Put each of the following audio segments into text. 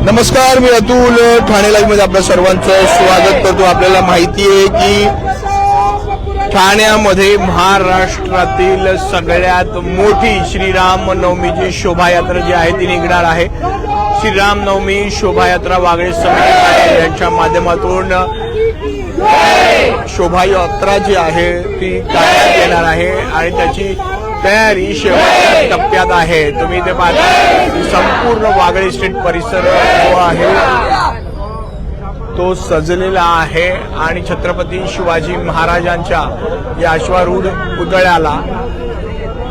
नमस्कार, मी अतुल ठाणे लाईव्ह मध्ये आपल्या सर्वांचं स्वागत करतो। आपल्याला माहिती आहे की ठाण्यामध्ये महाराष्ट्रातील सगळ्यात मोठी श्रीराम नवमीची शोभायात्रा जी आहे ती निघणार आहे। श्रीराम नवमी शोभायात्रा वागळे समिती यांच्या माध्यमातून शोभायात्रा जी आहे ती काढण्यात येणार आहे आणि त्याची तयारी शेवटच्या टप्प्यात आहे। तुम्ही इथे पाहता संपूर्ण वागळे स्ट्रीट परिसर जो आहे तो सजलेला आहे आणि छत्रपती शिवाजी महाराजांच्या या अश्वारूढ पुतळ्याला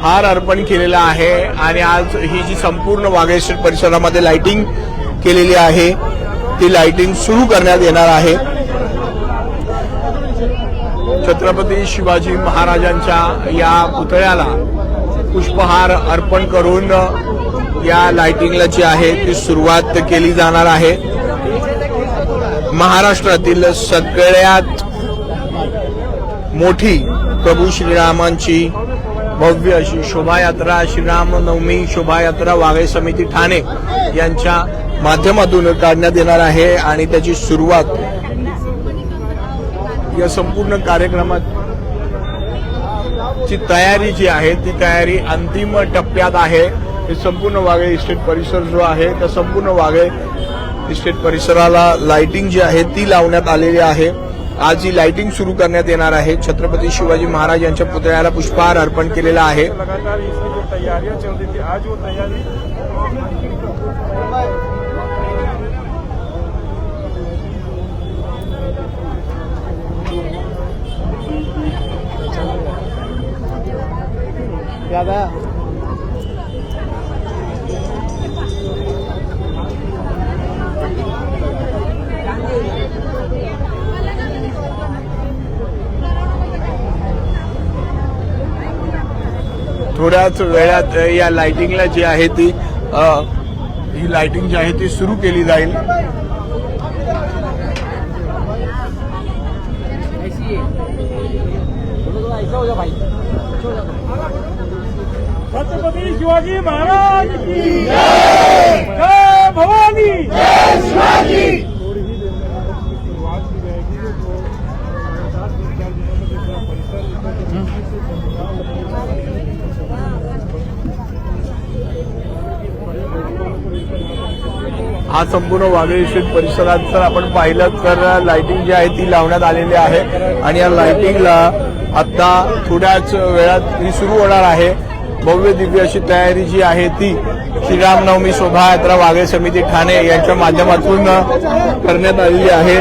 हार अर्पण केलेला आहे आणि आज ही जी संपूर्ण वागळे स्ट्रीट परिसरामध्ये लाइटिंग केलेली आहे ती लाइटिंग सुरू करण्यात येणार आहे। छत्रपती शिवाजी महाराजांच्या या पुतळ्याला पुष्पहार अर्पण करून या लाइटिंगला जी आहे ती सुरुवात केली जाणार आहे। महाराष्ट्रातील सगळ्यात मोठी प्रभू श्रीरामांची भव्य अशी शोभायात्रा श्रीराम नवमी शोभायात्रा वागळे समिती ठाणे यांच्या माध्यमातून काढण्यात येणार आहे आणि त्याची सुरुवात या संपूर्ण कार्यक्रमात ची तयारी जी आहे ती तयारी अंतिम टप्प्यात आहे। हे संपूर्ण वागळे इस्टेट परिसर जो आहे त्या संपूर्ण वागळे इस्टेट परिसराला लाइटिंग जी आहे ती लावण्यात आलेली आहे। आज ही लाइटिंग सुरू करण्यात येणार आहे। छत्रपती शिवाजी महाराज यांच्या पुतळ्याला पुष्पहार अर्पण केलेला आहे। थोड्याच वेळात या लाइटिंगला जी आहे ती ही लाइटिंग जी आहे ती सुरू केली जाईल। छत्रपती शिवाजी महाराज की जय, जय भवानी, जय शिवाजी। हा संपूर्ण वागळे स्ट्रीट परिसरात जर आपण पाहिलं तर लाइटिंग जी आहे ती लावण्यात आलेली आहे आणि या लाइटिंगला आता थोड्याच वेळात ही सुरू होणार आहे। भव्य दिव्य अशी तयारी जी आहे ती श्रीरामनवमी शोभायात्रा वागळे समिती ठाणे यांच्या माध्यमातून करण्यात आलेली आहे।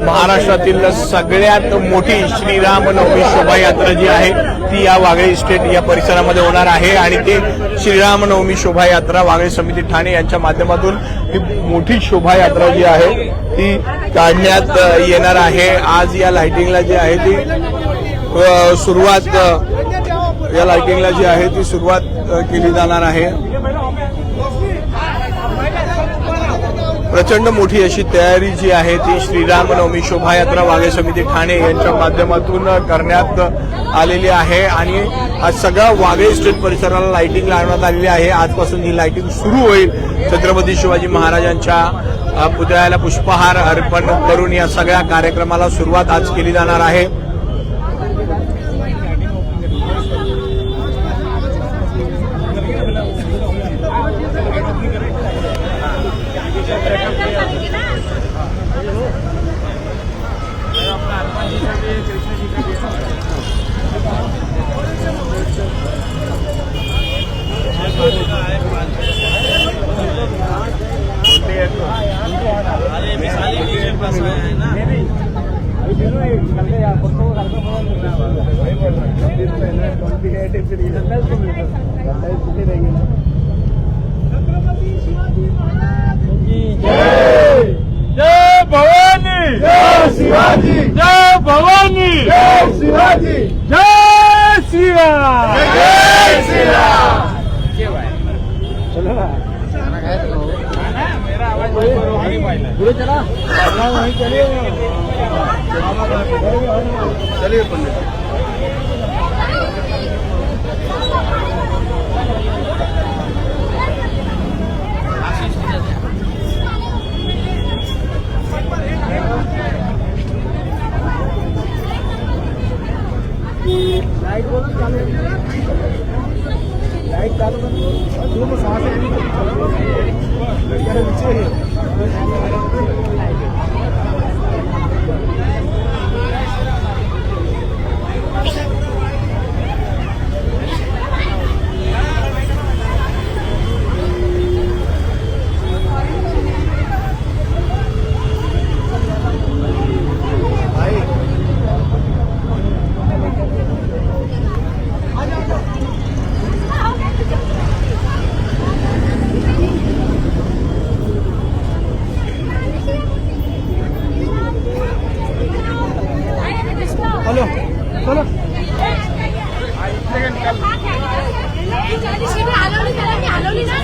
महाराष्ट्रातील सगळ्यात मोठी श्रीरामनवमी शोभायात्रा जी आहे ती या वागळे इस्टेट या परिसरामध्ये होणार आहे आणि ते श्रीरामनवमी शोभायात्रा वागळे समिती ठाणे यांच्या माध्यमातून ही मोठी शोभायात्रा जी आहे ती काढण्यात येणार आहे। आज या लाइटिंगला जी आहे ती सुरुवात या लाइटिंगला जी आहे ती सुरुवात केली जाणार आहे। प्रचंड मोठी अशी तयारी जी आहे ती श्रीरामनवमी शोभायात्रा वागळे समिती ठाणे यांच्या माध्यमातून करण्यात आलेली आहे आणि आज सगळा वागळे स्ट्रीट परिसराला लाइटिंग लावण्यात आलेली आहे। आजपासून ही लाइटिंग सुरू होईल। छत्रपती शिवाजी महाराजांच्या पुतळ्याला पुष्पहार अर्पण करून या सगळ्या कार्यक्रमाला सुरुवात आज केली जाणार आहे। जय भवानी, जय शिवाजी, जय भवानी, जय शिवाजी, जय श्री राम, जय श्री राम। चलो ना, मेरा आवाज पूरे चला, चलिए पंडित। हॅलो चला हलवली ना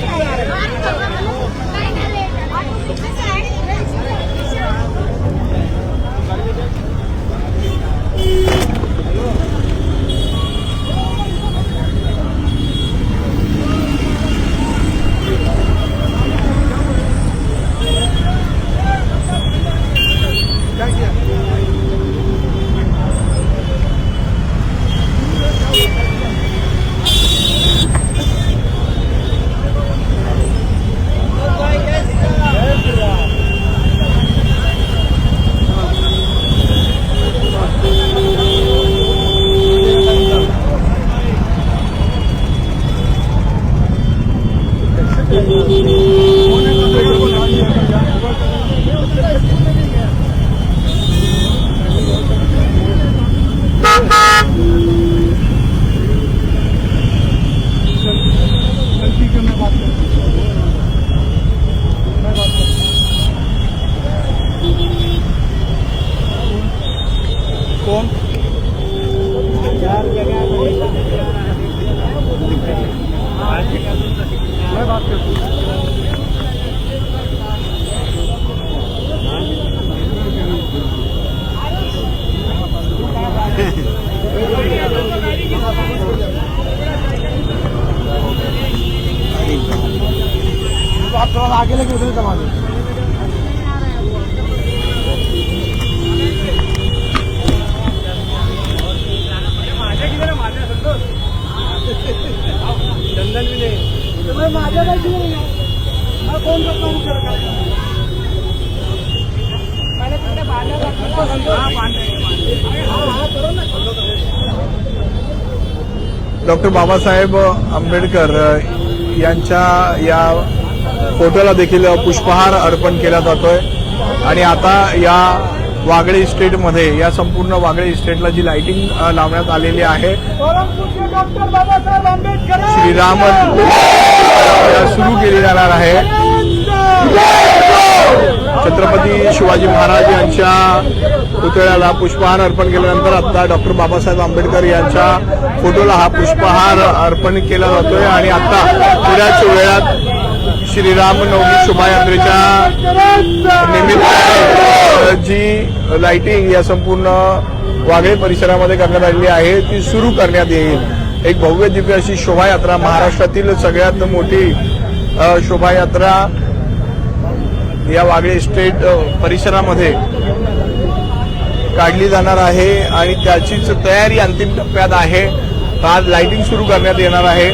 कौन मैं बात करता हूँ आप थोड़ा आगे लेके उधर दबा दो चंदन भी नहीं माझ्या काही हा कोण डॉक्टर बाबासाहेब आंबेडकर यांच्या या फोटोला देखील पुष्पहार अर्पण केला जातोय आणि आता या वागळे इस्टेटमध्ये या संपूर्ण वागळे इस्टेटला जी लाइटिंग लावण्यात आलेली आहे डॉक्टर बाबासाहेब आंबेडकर श्रीराम सुरू केली जाणार आहे छत्रपती शिवाजी महाराज यांच्या पुतळ्याला पुष्पहार अर्पण केल्यानंतर आता डॉक्टर बाबासाहेब आंबेडकर यांच्या फोटोला हा पुष्पहार अर्पण केला जातोय आणि आता थोड्याच वेळात श्रीराम नवमी शोभायात्रेच्या निमित्ताने जी लाइटिंग या संपूर्ण वागळे परिसरामध्ये करण्यात आलेली आहे ती सुरू करण्यात येईल। एक भव्य दिव्य अशी शोभायात्रा महाराष्ट्रातील सगळ्यात मोठी शोभायात्रा या वागळे इस्टेट परिसरामध्ये काढली जाणार आहे आणि त्याचीच तयारी अंतिम टप्प्यात आहे। आज लाइटिंग सुरू करण्यात येणार आहे।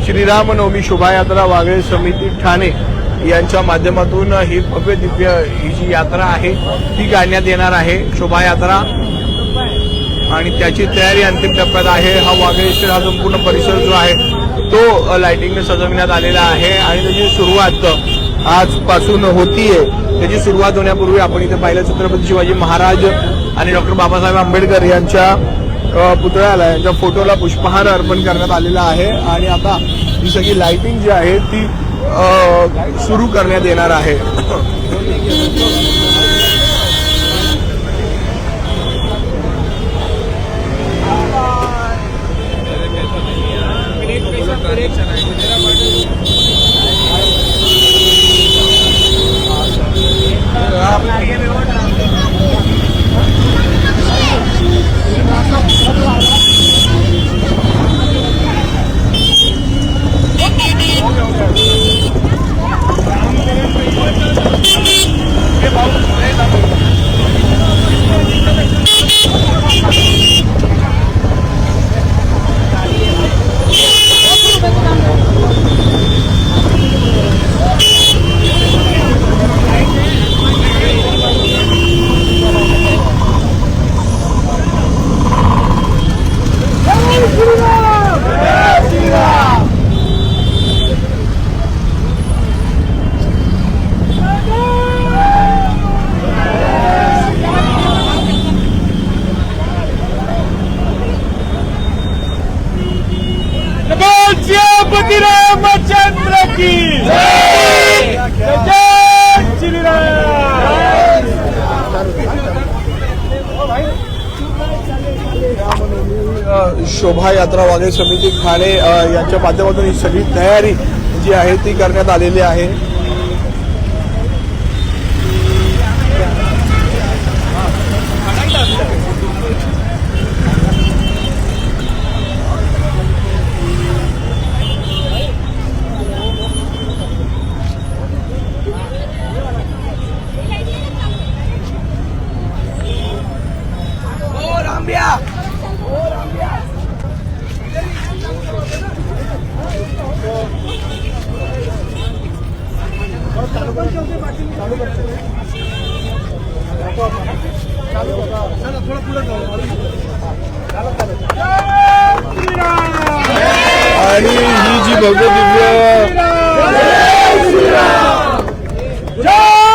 श्रीराम नवमी शोभायात्रा वागळे समिती ठाणे यांच्या माध्यमातून ही भव्य दिव्य ही जी यात्रा आहे ती काढण्यात येणार आहे शोभायात्रा आणि त्याची तयारी अंतिम टप्प्यात आहे। हा वागळे इस्टेट हा संपूर्ण परिसर जो आहे तो लाइटिंगने सजवण्यात आलेला आहे आणि त्याची सुरुवात आजपासून होतीये। त्याची सुरुवात होण्यापूर्वी आपण इथे पाहिलं छत्रपती शिवाजी महाराज आणि डॉक्टर बाबासाहेब आंबेडकर यांच्या पुतळ्याला यांच्या फोटोला पुष्पहार अर्पण करण्यात आलेला आहे आणि आता ही सगळी लाइटिंग जी आहे ती सुरू करण्यात येणार आहे। छत्रपती रामचंद्र की जय श्रीराम। शोभायात्रा वाघे समिती ठाणे यांच्या माध्यमातून ही सगळी तयारी जी आहे ती करण्यात आलेली आहे। आणि ही जी भव्य दिव्य जय श्रीराम जय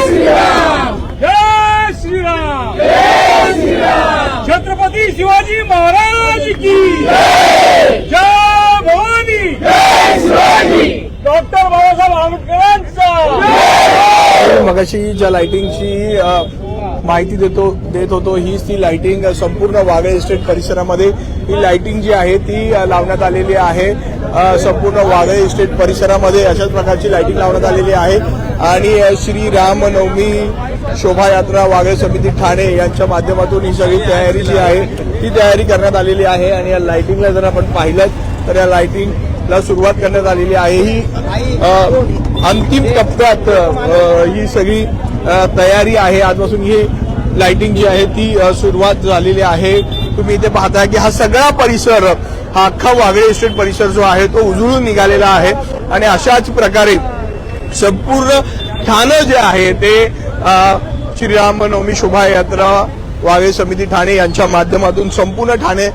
श्रीराम जय श्रीराम जय श्रीराम। छत्रपती शिवाजी महाराज की जय भवानी जय शिवाजी। डॉक्टर बाबासाहेब आंबेडकरांचा मगाशी ज्या लाइटिंगची माहिती देत होतो हीच ती लाइटिंग संपूर्ण वाघे इस्टेट परिसरामध्ये ही लाइटिंग जी आहे ती लावण्यात आलेली आहे। संपूर्ण वाघे इस्टेट परिसरामध्ये अशाच प्रकारची लाइटिंग लावण्यात आलेली आहे आणि श्री रामनवमी शोभायात्रा वाघे समिती ठाणे यांच्या माध्यमातून ही सगळी तयारी जी आहे ती तयारी करण्यात आलेली आहे। आणि या लाइटिंगला जर आपण पाहिलं तर या लाइटिंगला सुरुवात करण्यात आलेली आहे। ही अंतिम टप्प्यात ही सगळी तयारी आहे। आजपासून ही लाइटिंग जी आहे ती सुरुवात झालेली आहे। तुम्ही इथे पाहताय की हा सगळा परिसर हा अख्खा वाघे इस्टेट परिसर जो आहे तो उजळून निघालेला आहे आणि अशाच प्रकारे संपूर्ण ठाणे जे आहे ते श्रीरामनवमी शोभायात्रा वाघे समिती ठाणे यांच्या माध्यमातून संपूर्ण ठाणे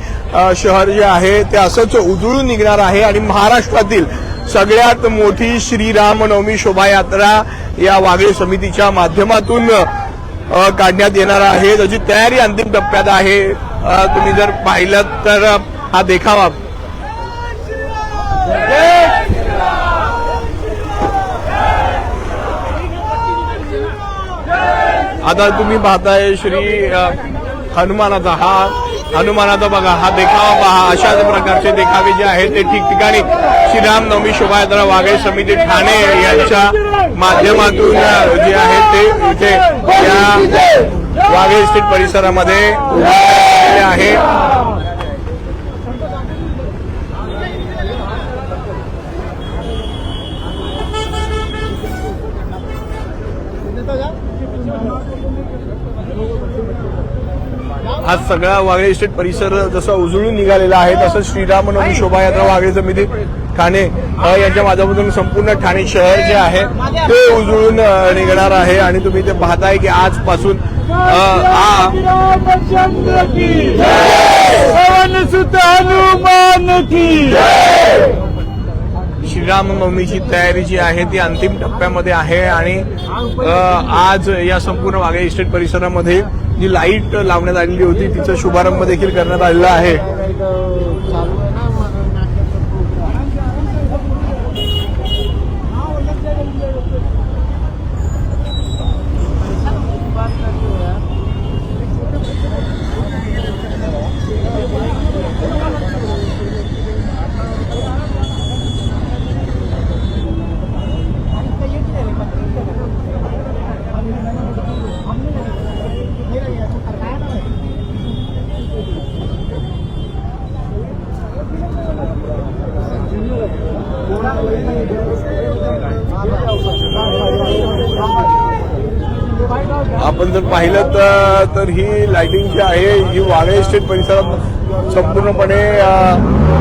शहर जे आहे ते असंच उजळून निघणार आहे आणि महाराष्ट्रातील सगळ्यात मोठी श्रीरामनवमी शोभायात्रा या वाघे समितीच्या माध्यमातून काढण्यात येणार आहे। त्याची तयारी अंतिम टप्प्यात आहे। तुम्ही जर पाहिलं तर हा देखावा आता तुम्ही पाहताय श्री हनुमानाचा बघा हा देखावा पहा। अशाच प्रकारचे देखावे जे आहेत ते ठिकठिकाणी श्रीरामनवमी शोभायात्रा वाघे समिती ठाणे यांच्या माध्यमातून जे आहे ते इथे या वाघे इस्टेट परिसरामध्ये उभारले आहे। हा सगळा वाघे इस्टेट परिसर जसा उजळून निघालेला आहे तसं श्रीरामनवमी शोभायात्रा वाघे समिती ठाणे यांच्या माध्यमातून संपूर्ण ठाणे शहर जे आहे ते उजळून निघणार आहे। आणि तुम्ही ते पाहताय की आजपासून रामचंद्र की जय पवन सुत हनुमान की जय। श्रीरामनवमीची तयारी जी आहे ती अंतिम टप्प्यामध्ये आहे आणि आज या संपूर्ण वाघे इस्टेट परिसरामध्ये जी लाईट लावण्यात आलेली होती तिचा शुभारंभ देखील करण्यात आलेला आहे। आपण जर पाहिलं तर ही लाइटिंग जी आहे ही वाघे इस्टेट परिसरात संपूर्णपणे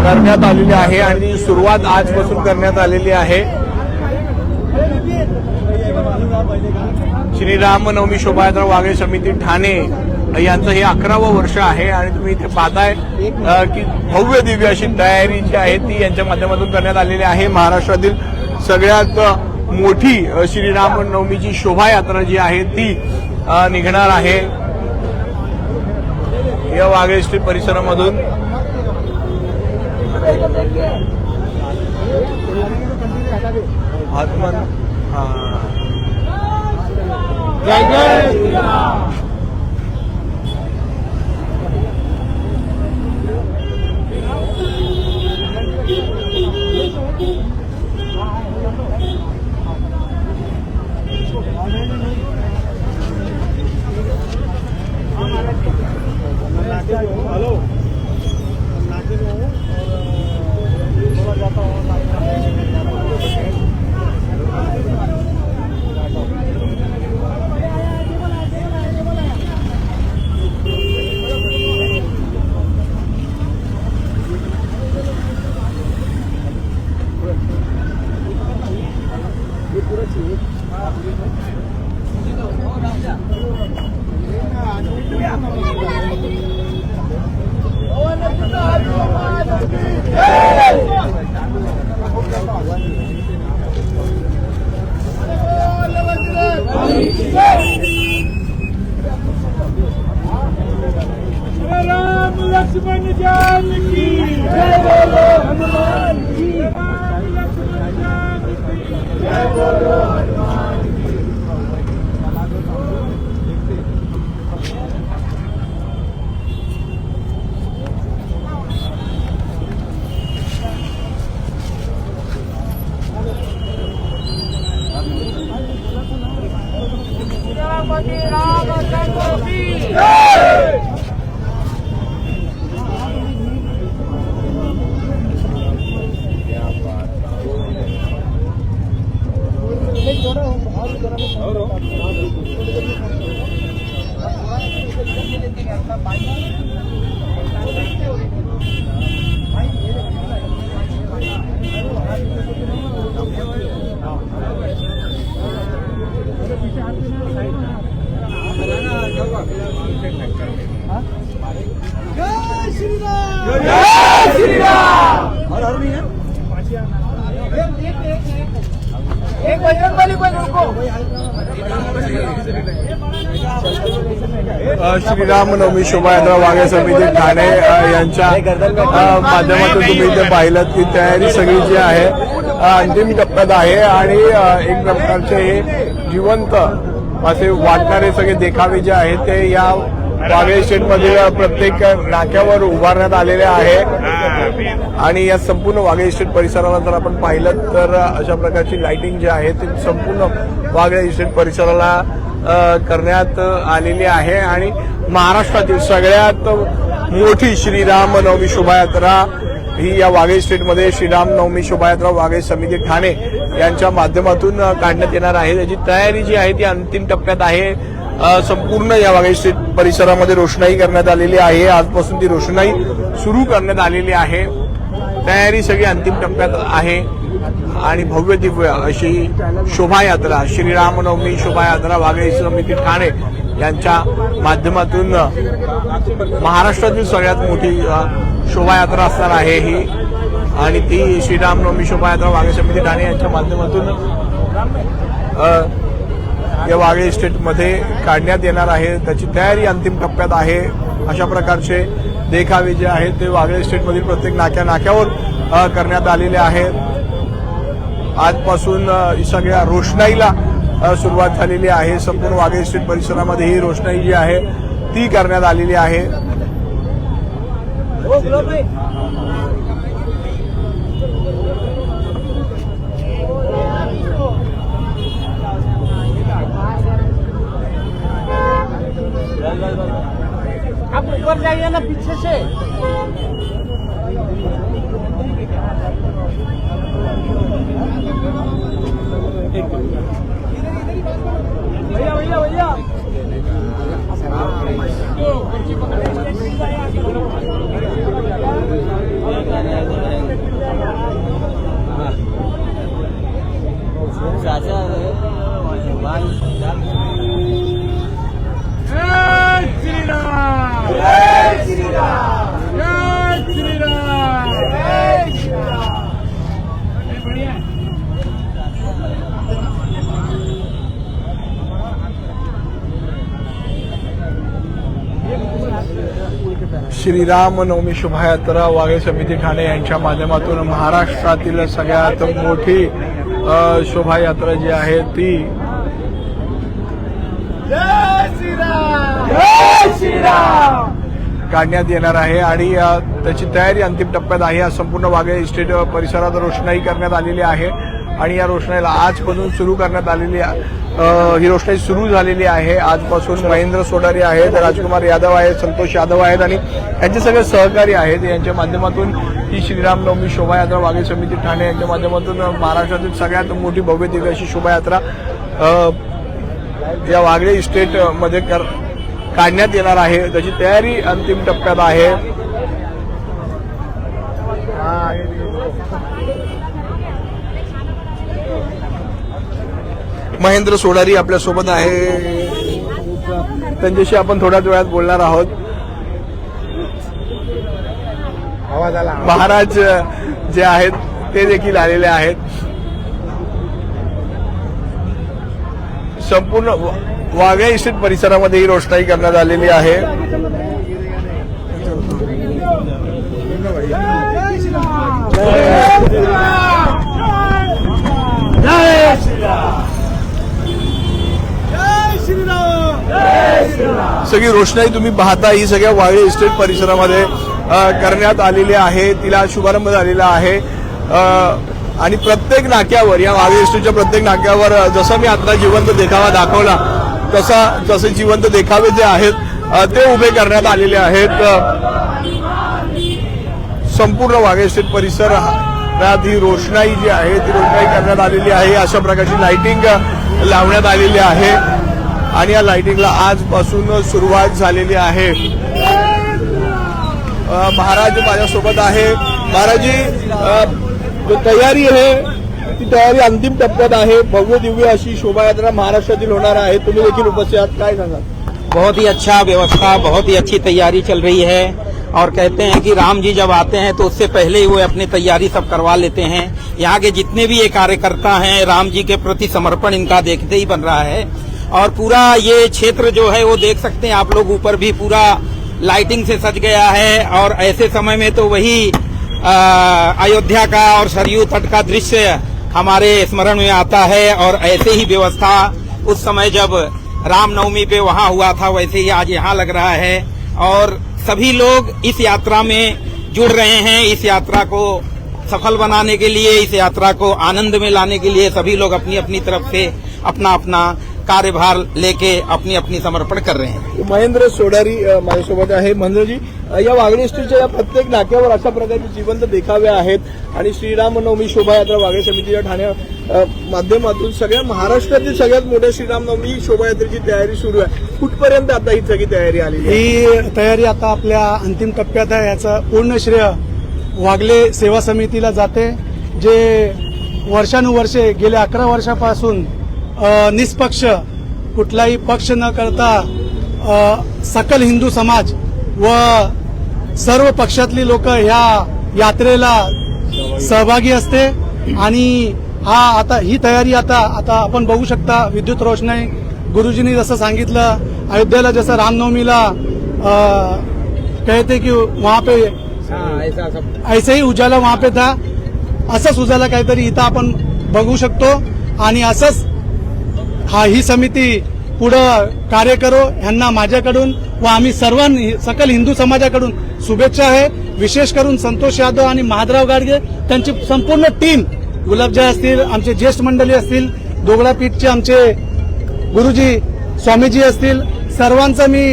करण्यात आलेली आहे आणि सुरुवात आजपासून करण्यात आलेली आहे। श्रीरामनवमी शोभायात्रा वाघे समिती ठाणे यांचं हे 11वं वर्ष आहे आणि तुम्ही इथे पाहताय की भव्य दिव्य अशी तयारी जी आहे ती यांच्या माध्यमातून करण्यात आलेली आहे। महाराष्ट्रातील सगळ्यात मोठी श्रीरामनवमीची शोभायात्रा जी आहे ती निघणार आहे या वाघे इस्टेट परिसरामधून। आत्मन जय जय श्रीराम. हेलो राम लक्ष्मण जानकी जय बोलो हनुमान की. राम लक्ष्मण जानकी जय बोलो हनुमान की. रामपती रामचंद्र की जय. एक बजरंगबली को रोको. श्रीरामनवमी शोभायात्रा वाघे समिती ठाणे यांच्या माध्यमातून तुम्ही इथे पाहिलं की तयारी सगळी जी आहे अंतिम टप्प्यात आहे आणि एक प्रकारचे हे जिवंत असे वाटणारे सगळे देखावे जे आहेत ते या वाघे स्टेटमधील प्रत्येक नाक्यावर उभारण्यात आलेले आहे आणि या संपूर्ण वाघे इस्टेट परिसराला जर आपण पाहिलं तर अशा प्रकारची लाइटिंग जी आहे ती संपूर्ण वाघे इस्टेट परिसराला करण्यात आलेली आहे आणि महाराष्ट्रातील सगळ्यात मोठी श्रीरामनवमी शोभायात्रा ही या वाघे इस्टेटमध्ये श्रीरामनवमी शोभायात्रा वाघे समिती ठाणे यांच्या माध्यमातून काढण्यात येणार आहे. त्याची तयारी जी आहे ती अंतिम टप्प्यात आहे. संपूर्ण या वाघे इस्टेट परिसरामध्ये रोषणाई करण्यात आलेली आहे. आजपासून ती रोषणाई सुरू करण्यात आलेली आहे. तयारी सगळी अंतिम टप्प्यात आहे आणि भव्य दिव्य अशी शोभायात्रा श्रीरामनवमी शोभायात्रा वाघे समिती ठाणे यांच्या माध्यमातून महाराष्ट्रातील सगळ्यात मोठी शोभायात्रा असणार आहे ही आणि ती श्रीरामनवमी शोभायात्रा वाघे समिती ठाणे यांच्या माध्यमातून या वाघे इस्टेटमध्ये काढण्यात येणार आहे. त्याची तयारी अंतिम टप्प्यात आहे. अशा प्रकारचे देखावे जे आहेत ते वाघे इस्टेटमधील प्रत्येक नाक्यावर करण्यात आलेले आहेत. आजपासून सगळ्या रोषणाईला सुरुवात झालेली आहे. संपूर्ण वाघे इस्टेट परिसरामध्ये ही रोषणाई जी आहे ती करण्यात आलेली आहे. आप ऊपर जाइए ना पीछे से. भैया भैया भैया श्रीरामनवमी शोभायात्रा वाघे समिती ठाणे यांच्या माध्यमातून महाराष्ट्रातील सगळ्यात मोठी शोभायात्रा जी आहे ती काढण्यात येणार आहे आणि त्याची तयारी अंतिम टप्प्यात आहे. संपूर्ण वाघे इस्टेट परिसरात रोषणाई करण्यात आलेली आहे आणि या रोषणाईला आजपासून सुरू करण्यात आलेली ही रोषणाई सुरू झालेली आहे. आजपासून महेंद्र सोडारी आहेत, राजकुमार यादव आहेत, संतोष यादव आहेत आणि यांचे सगळे सहकारी आहेत. यांच्या माध्यमातून ही श्रीरामनवमी शोभायात्रा वाघे समिती ठाणे यांच्या माध्यमातून महाराष्ट्रातील सगळ्यात मोठी भव्य दिव्य अशी शोभायात्रा या वाघे इस्टेट मध्ये काढण्यात येणार आहे. त्याची तयारी अंतिम टप्प्यात आहे. महेंद्र सोडारी आपल्यासोबत आहे, त्यांच्याशी आपण थोड्याच वेळात बोलणार आहोत. महाराज जे आहेत ते देखील आलेले आहेत. संपूर्ण वाघे इस्टेट परिसरामध्ये ही रोषणाई करण्यात आलेली आहे. सगळी रोषणाई तुम्ही पाहता ही सगळ्या वाघे इस्टेट परिसरामध्ये करण्यात आलेली आहे. तिला शुभारंभ झालेला आहे आणि प्रत्येक नाक्यावर या वाघे इस्टेटच्या प्रत्येक नाक्यावर जसं मी आता जिवंत देखावा दाखवला जसे जिवंत देखावे जे आहेत ते उभे करण्यात आलेले आहेत. संपूर्ण वाघे इस्टेट परिसरात ही रोषणाई जी आहे ती रोषणाई करण्यात आलेली आहे. अशा प्रकारची लाइटिंग लावण्यात आलेली आहे आणि या लाइटिंगला आजपासून सुरुवात झालेली आहे. महाराज माझ्यासोबत आहे. महाराजी, जो तयारी आहे ती तयारी अंतिम टप्प्यात आहे. भव्य दिव्य अशी शोभायात्रा महाराष्ट्रातील होणार आहे. तुम्ही देखील उपस्थित आहात, काय सांगा? बहुत ही अच्छा व्यवस्था, बहुत ही अच्छी तैयारी चल रही है और कहते हैं कि राम जी जब आते हैं तो उससे पहले ही वो अपनी तैयारी सब करवा लेते हैं. यहाँ के जितने भी ये कार्यकर्ता हैं राम जी के प्रति समर्पण इनका देखते ही बन रहा है और पूरा ये क्षेत्र जो है वो देख सकते हैं आप लोग, ऊपर भी पूरा लाइटिंग से सज गया है और ऐसे समय में तो वही अयोध्या का और सरयू तट का दृश्य हमारे स्मरण में आता है और ऐसे ही व्यवस्था उस समय जब रामनवमी पे वहां हुआ था वैसे ही आज यहाँ लग रहा है और सभी लोग इस यात्रा में जुड़ रहे हैं. इस यात्रा को सफल बनाने के लिए, इस यात्रा को आनंद में लाने के लिए सभी लोग अपनी अपनी तरफ से अपना अपना कार्यभार लेके अपनी अपनी समर्पण कर रहे हैं. महेंद्र सोडारी माझ्यासोबत आहे. महेंद्रजी, या वाघे इस्टेटच्या या प्रत्येक नाक्यावर अशा प्रकारचे जिवंत देखावे आहेत आणि श्रीरामनवमी शोभायात्रा वाघे समितीच्या ठाण्या माध्यमातून सगळ्या महाराष्ट्रातील सगळ्यात मोठ्या श्रीरामनवमी शोभायात्रेची तयारी सुरू आहे. कुठपर्यंत आता ही सगळी तयारी आली? ही तयारी आता आपल्या अंतिम टप्प्यात आहे. याचं पूर्ण श्रेय वाघले सेवा समितीला जाते, जे वर्षानुवर्षे गेल्या 11 वर्षापासून निष्पक्ष कुठलाही पक्ष न करता सकल हिंदू समाज व सर्व पक्षातली लोक ह्या यात्रेला सहभागी असते आणि आता ही तयारी आता आपण बघू शकता. विद्युत रोषणाई गुरुजींनी जसं सांगितलं, अयोध्येला जसं रामनवमीला कहते कि वहां पे ऐसे ही उजाला वहां पे था, असंच उजाला काहीतरी इथं आपण बघू शकतो आणि असंच ही समिती पुढं कार्य करो ह्यांना माझ्याकडून व आम्ही सर्वांनी सकल हिंदू समाजाकडून शुभेच्छा आहे. विशेष करून संतोष यादव आणि महादराव गाडगे त्यांची संपूर्ण टीम, गुलाबजा असतील, आमचे ज्येष्ठ मंडळी असतील, दोगडापीठचे आमचे गुरुजी स्वामीजी असतील, सर्वांचा मी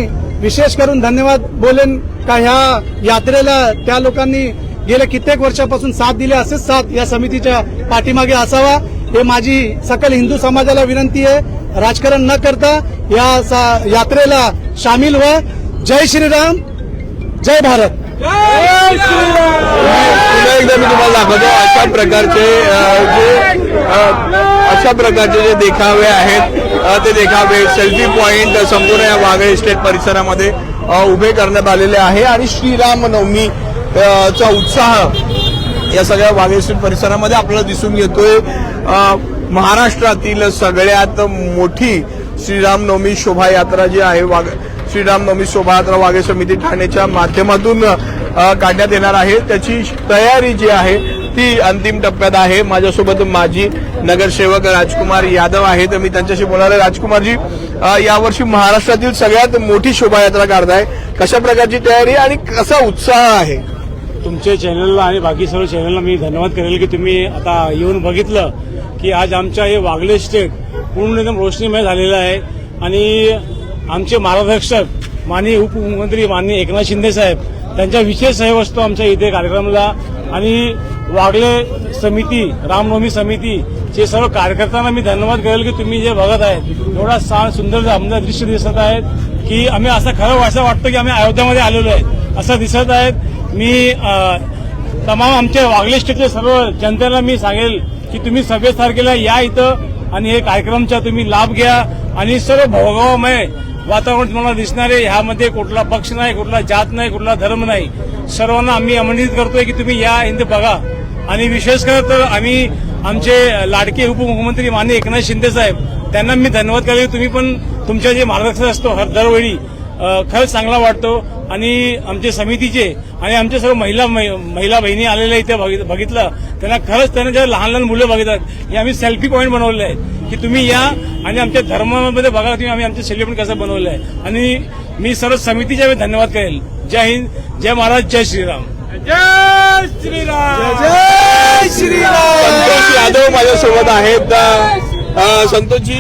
विशेष करून धन्यवाद बोलेन का ह्या यात्रेला त्या लोकांनी गेल्या कित्येक वर्षापासून साथ दिली, असेच साथ या समितीच्या पाठीमागे असावा हे माझी सकल हिंदू समाजाला विनंती आहे. राजकारण न करता या यात्रेला सामील व्हा. जय श्रीराम, जय भारत. पुन्हा एकदा मी तुम्हाला दाखवतो अशा प्रकारचे जे देखावे आहेत ते देखावे सेल्फी पॉइंट संपूर्ण या वाघे इस्टेट परिसरामध्ये उभे करण्यात आलेले आहे आणि श्रीरामनवमी चा उत्साह या सगळ्या वाघे इस्टेट परिसरामध्ये आपल्याला दिसून येतोय. महाराष्ट्रातील सगळ्यात मोठी श्रीरामनवमी शोभायात्रा जी आहे श्रीरामनवमी शोभायात्रा वाघे समिती ठाण्याच्या माध्यमातून काढण्यात येणार आहे. त्याची तयारी जी आहे ती अंतिम टप्प्यात आहे. माझ्यासोबत माजी नगरसेवक राजकुमार यादव आहेत. मी त्यांच्याशी बोलणार आहे. राजकुमारजी, यावर्षी महाराष्ट्रातील सगळ्यात मोठी शोभायात्रा काढताय, कशा प्रकारची तयारी आणि कसा उत्साह आहे? तुमच्या चॅनलला आणि बाकी सर्व चॅनलला मी धन्यवाद करेल की तुम्ही आता येऊन बघितलं की आज आमच्या हे वागले स्टेट पूर्ण एकदम रोशनीमय झालेलं आहे. आणि आमचे मार्गदर्शक माननीय उपमुख्यमंत्री माननीय एकनाथ शिंदे साहेब त्यांचा विशेष सहयोग असतो आमच्या इथे कार्यक्रमाला. आणि वागले समिती रामनवमी समितीचे सर्व कार्यकर्त्यांना मी धन्यवाद करेल की तुम्ही जे बघत आहे एवढा सुंदर आमचं दृश्य दिसत आहेत की आम्ही असं वाटतं की आम्ही अयोध्यामध्ये आलेलो आहे असं दिसत आहेत. मी तमाम आमच्या वागले स्टेटच्या सर्व जनतेला मी सांगेल की तुम्ही 26 तारखेला या इथं आणि हे कार्यक्रमचा तुम्ही लाभ घ्या. आणि सर्व भोगावमय वातावरण तुम्हाला दिसणार आहे. ह्यामध्ये कुठला पक्ष नाही, कुठला जात नाही, कुठला धर्म नाही. सर्वांना आम्ही आमंत्रित करतोय की तुम्ही या इथे बघा. आणि विशेष कर तर आम्ही आमचे लाडके उपमुख्यमंत्री माननीय एकनाथ शिंदे साहेब त्यांना मी धन्यवाद करेल. तुम्ही पण तुमच्या जे मार्गदर्शन असतो हर दरवेळी खरंच चांगला वाटतो. आणि आमच्या समितीचे आणि आमच्या सर्व महिला बहिणी आलेल्या इथे बघितलं त्यांना खरंच त्यांना जे लहान लहान मुलं बघितलं हे आम्ही सेल्फी पॉईंट बनवले आहे की तुम्ही या आणि आमच्या धर्मामध्ये बघा तुम्ही आम्ही आमचं सेलिब्रेट कसं बनवलं आहे. आणि मी सर्व समितीचे धन्यवाद करेल. जय हिंद, जय महाराज, जय श्रीराम. जय श्रीराम. जय श्रीराम. संतोष यादव माझ्यासोबत आहेत. संतोषजी,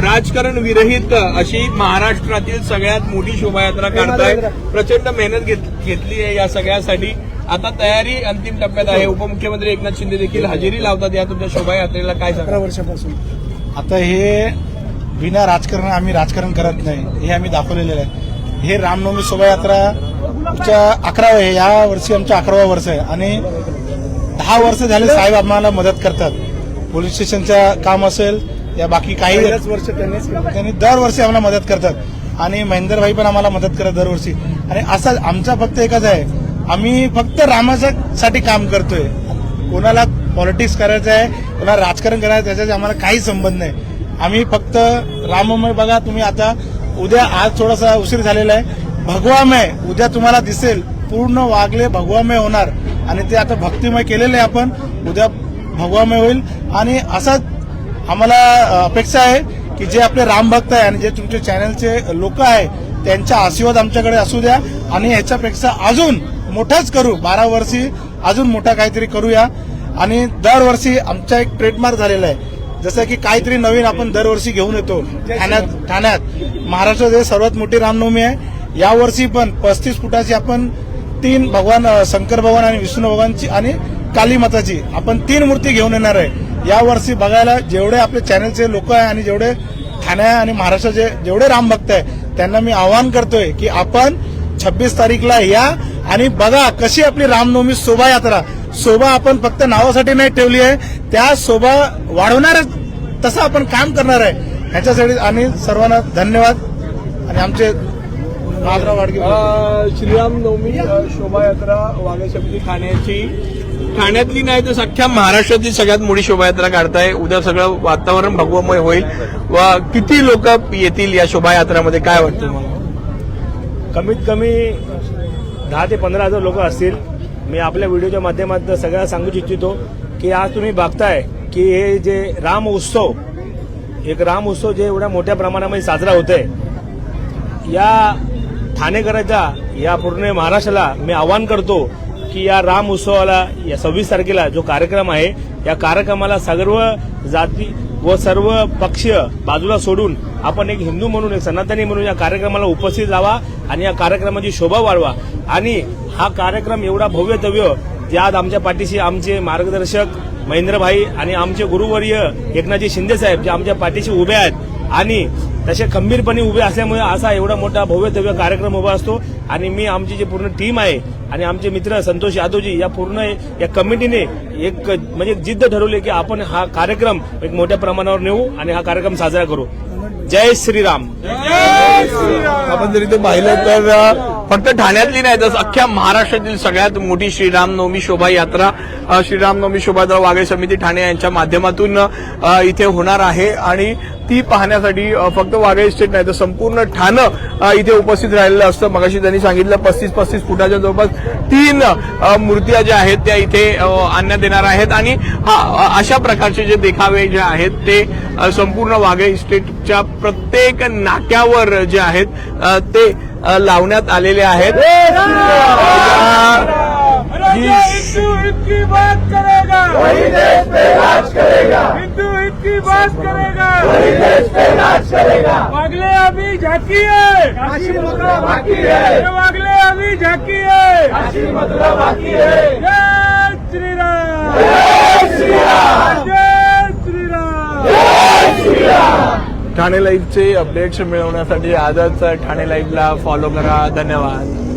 राजकारण विरहित अशी महाराष्ट्रातील सगळ्यात मोठी शोभायात्रा काढताय. प्रचंड मेहनत घेतली आहे या सगळ्यासाठी. आता तयारी अंतिम टप्प्यात आहे. उपमुख्यमंत्री एकनाथ शिंदे देखील हजेरी लावतात या तुमच्या शोभायात्रेला. काय सांगा? 11 वर्षापासून आता हे बिना राजकारण आम्ही राजकारण करत नाही हे आम्ही दाखवलेलं आहे. हे रामनवमी शोभायात्रा 11 आहे. या वर्षी आमचं 11वं वर्ष आहे. आणि 10 वर्ष झाले साहेब आम्हाला मदत करतात. पोलीस स्टेशनचं काम असेल या बाकी काही वर्ष त्यांनी दरवर्षी आम्हाला मदत करतात. आणि महेंदर भाई पण आम्हाला मदत करतात दरवर्षी. आणि असं आमचा फक्त एकच आहे, आम्ही फक्त रामासाठी काम करतोय. कोणाला पॉलिटिक्स करायचं आहे, कोणाला राजकारण करायचं त्याच्याशी आम्हाला काही संबंध नाही. आम्ही फक्त राममय बघा तुम्ही. आता उद्या आज थोडासा उशीर झालेला आहे. भगवामय उद्या तुम्हाला दिसेल. पूर्ण वागले भगवामय होणार. आणि ते आता भक्तिमय केलेलं आहे आपण. उद्या भगवामय होईल. आणि असाच आम्हाला अपेक्षा आहे की जे आपले राम भक्त आहे आणि जे तुमचे चॅनलचे लोक आहे त्यांचा आशीर्वाद आमच्याकडे असू द्या. आणि ह्याच्यापेक्षा अजून मोठाच करू. 12 वर्षी अजून मोठा काहीतरी करूया. आणि दरवर्षी आमचा एक ट्रेडमार्क झालेला आहे. जसं की काहीतरी नवीन आपण दरवर्षी घेऊन येतो. ठाण्यात महाराष्ट्रात सर्वात मोठी रामनवमी आहे. यावर्षी पण 35 फुटाची आपण 3 भगवान शंकर भगवान आणि विष्णू भगवानची आणि काली माताची आपण 3 मूर्ती घेऊन येणार आहे. यावर्षी बघायला जेवढे आपले चॅनलचे लोक आहे आणि जेवढे ठाण्या आणि महाराष्ट्राचे जेवढे राम भक्त आहे त्यांना मी आवाहन करतोय की आपण 26 तारीखला या आणि बघा कशी आपली रामनवमी शोभायात्रा. शोभा आपण फक्त नावासाठी नाही ठेवली आहे, त्या शोभा वाढवणारच तसं आपण काम करणार आहे ह्याच्यासाठी. आणि सर्वांना धन्यवाद. आणि आमचे नागराव वाडगे श्रीरामनवमी शोभायात्रा वाघे समिती ठाण्यातली नाही तर अख्ख्या महाराष्ट्रातली सगळ्यात मोठी शोभायात्रा काढताय. उद्या सगळं वातावरण भगवमय होईल. व किती लोक येतील या शोभायात्रामध्ये काय वाटतं मला? कमीत कमी 10 ते 15 हजार लोक असतील. मी आपल्या व्हिडिओच्या माध्यमातून सगळ्यांना सांगू इच्छितो की आज तुम्ही बघताय की हे जे राम उत्सव जे एवढ्या मोठ्या प्रमाणामध्ये साजरा होतोय, या ठाणेकरांच्या या पूर्ण महाराष्ट्राला मी आवाहन करतो की या राम उत्सवाला या 26 तारखेला जो कार्यक्रम आहे या कार्यक्रमाला सर्व जाती व सर्व पक्ष बाजूला सोडून आपण एक हिंदू म्हणून एक सनातनी म्हणून या कार्यक्रमाला उपस्थित राहावा आणि या कार्यक्रमाची शोभा वाढवा. आणि हा कार्यक्रम एवढा भव्यतव्य ज्यात आमच्या पाठीशी आमचे मार्गदर्शक महेंद्रभाई आणि आमचे गुरुवर्य एकनाथजी शिंदे साहेब जे आमच्या पाठीशी उभे आहेत आणि तसे खंबीरपणे उभे असल्यामुळे असा एवढा मोठा भव्यतव्य कार्यक्रम उभा असतो. आणि मी आमची जी पूर्ण टीम आहे आणि आमचे मित्र संतोष यादवजी या पूर्ण या कमिटीने एक म्हणजे जिद्द ठरवली की आपण हा कार्यक्रम एक मोठ्या प्रमाणावर नेऊ आणि हा कार्यक्रम साजरा करू. जय श्रीराम. आपण जर इथे पाहिलं तर फक्त ठाण्यातली नाही तर अख्ख्या महाराष्ट्रातील सगळ्यात मोठी श्रीरामनवमी शोभायात्रा श्रीरामनवमी शोभायात्रा वागळे समिती ठाणे यांच्या माध्यमातून इथे होणार आहे आणि ती पाहण्यासाठी फक्त वागळे इस्टेट नाही तर संपूर्ण ठाणं इथे उपस्थित राहिलेलं असतं. मगाशी त्यांनी सांगितलं 35-35 फुटाच्या जवळपास 3 मूर्त्या ज्या आहेत त्या इथे आणण्यात येणार आहेत आणि अशा प्रकारचे जे देखावे जे आहेत ते संपूर्ण वागळे इस्टेटच्या प्रत्येक नाक्यावर जे आहेत ते लावण्यात आलेले आहेत. हिंदू इनकी बात करेगा, वही देश पे राज करेगा. हिंदू इनकी बात करेगा, वही देश पे राज करेगा. वागले अभी झांकी है, काशी मथुरा बाकी है. वागले अभी झांकी है, काशी मथुरा बाकी है. जय श्री राम, जय श्री राम, जय श्री राम, जय श्री राम. ठाणे लाईव्हचे अपडेट्स मिळवण्यासाठी आजच ठाणे लाईव्हला फॉलो करा. धन्यवाद.